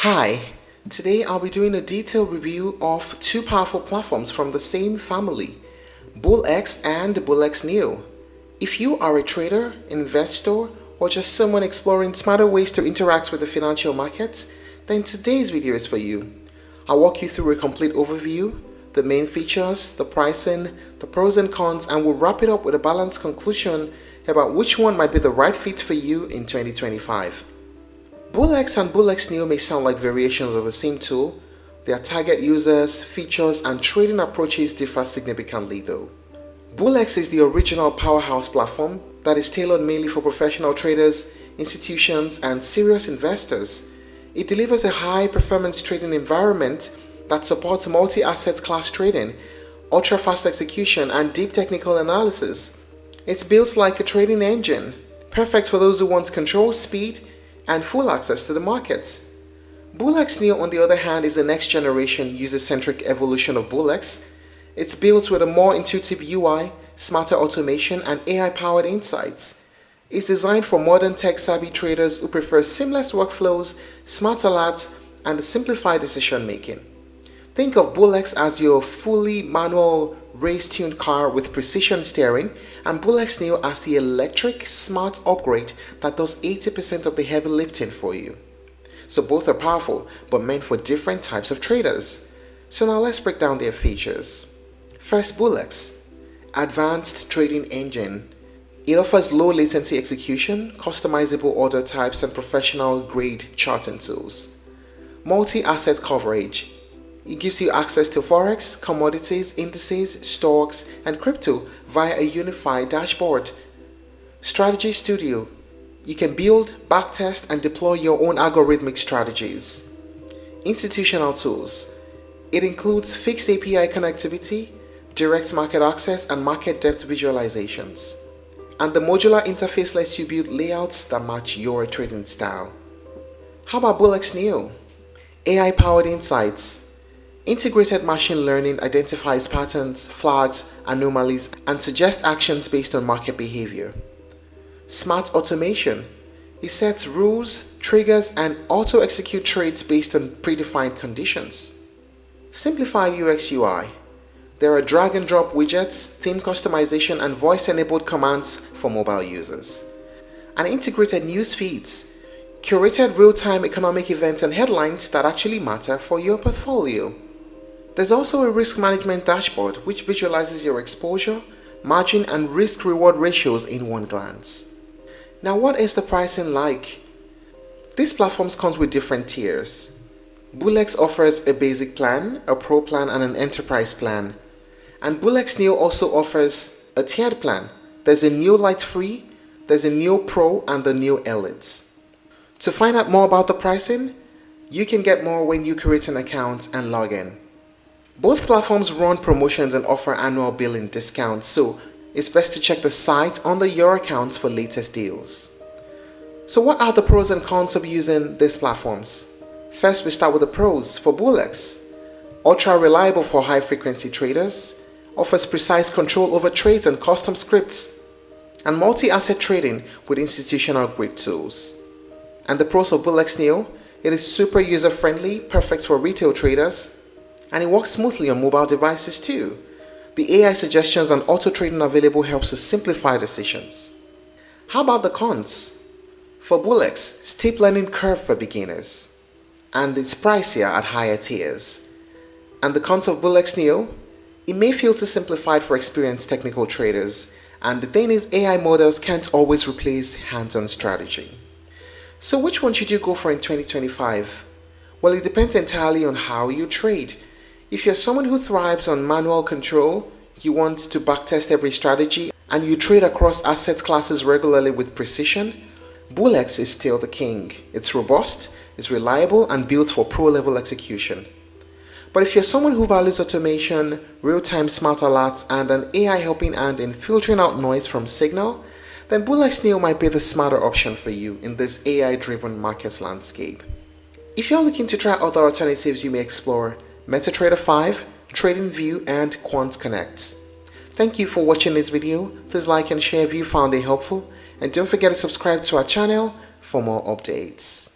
Hi, today I'll be doing a detailed review of two powerful platforms from the same family, BullX and BullX Neo. If you are a trader, investor, or just someone exploring smarter ways to interact with the financial markets, then today's video is for you. I'll walk you through a complete overview, the main features, the pricing, the pros and cons, and we'll wrap it up with a balanced conclusion about which one might be the right fit for you in 2025. BullX and BullX Neo may sound like variations of the same tool. Their target users, features, and trading approaches differ significantly though. BullX is the original powerhouse platform that is tailored mainly for professional traders, institutions, and serious investors. It delivers a high-performance trading environment that supports multi-asset class trading, ultra-fast execution, and deep technical analysis. It's built like a trading engine, perfect for those who want control, speed, and full access to the markets. BullX Neo, on the other hand, is a next-generation user-centric evolution of BullX. It's built with a more intuitive UI, smarter automation, and AI-powered insights. It's designed for modern tech-savvy traders who prefer seamless workflows, smart alerts, and simplified decision-making. Think of BullX as your fully manual race-tuned car with precision steering, and BullX Neo as the electric smart upgrade that does 80% of the heavy lifting for you. So both are powerful, but meant for different types of traders. So now let's break down their features. First, BullX, advanced trading engine. It offers low latency execution, customizable order types, and professional grade charting tools. Multi-asset coverage. It gives you access to forex, commodities, indices, stocks, and crypto via a unified dashboard. Strategy Studio. You can build, backtest, and deploy your own algorithmic strategies. Institutional tools. It includes fixed API connectivity, direct market access, and market depth visualizations. And the modular interface lets you build layouts that match your trading style. How about BullX Neo? AI-powered insights. Integrated machine learning identifies patterns, flags, anomalies, and suggests actions based on market behavior. Smart automation. It sets rules, triggers, and auto-execute trades based on predefined conditions. Simplified UX UI. There are drag and drop widgets, theme customization, and voice-enabled commands for mobile users. And integrated news feeds. Curated real-time economic events and headlines that actually matter for your portfolio. There's also a risk management dashboard which visualizes your exposure, margin, and risk-reward ratios in one glance. Now, what is the pricing like? These platforms come with different tiers. BullX offers a basic plan, a pro plan, and an enterprise plan. And BullX Neo also offers a tiered plan. There's a Neo Lite Free, there's a Neo Pro, and the Neo Elite. To find out more about the pricing, you can get more when you create an account and log in. Both platforms run promotions and offer annual billing discounts, so it's best to check the site under your accounts for latest deals. So what are the pros and cons of using these platforms? First, we start with the pros. For BullX, ultra reliable for high frequency traders, offers precise control over trades and custom scripts, and multi-asset trading with institutional grade tools. And the pros of BullX Neo, it is super user friendly, perfect for retail traders, and it works smoothly on mobile devices too. The AI suggestions and auto trading available helps to simplify decisions. How about the cons? For BullX, steep learning curve for beginners, and it's pricier at higher tiers. And the cons of BullX Neo, it may feel too simplified for experienced technical traders, and the thing is AI models can't always replace hands-on strategy. So which one should you go for in 2025? Well, it depends entirely on how you trade. If you're someone who thrives on manual control, you want to backtest every strategy, and you trade across asset classes regularly with precision, BullX is still the king. It's robust, it's reliable, and built for pro-level execution. But if you're someone who values automation, real-time smart alerts, and an AI helping hand in filtering out noise from signal, then BullX Neo might be the smarter option for you in this AI-driven markets landscape. If you're looking to try other alternatives, you may explore MetaTrader 5, TradingView, and Quant Connect. Thank you for watching this video. Please like and share if you found it helpful, and don't forget to subscribe to our channel for more updates.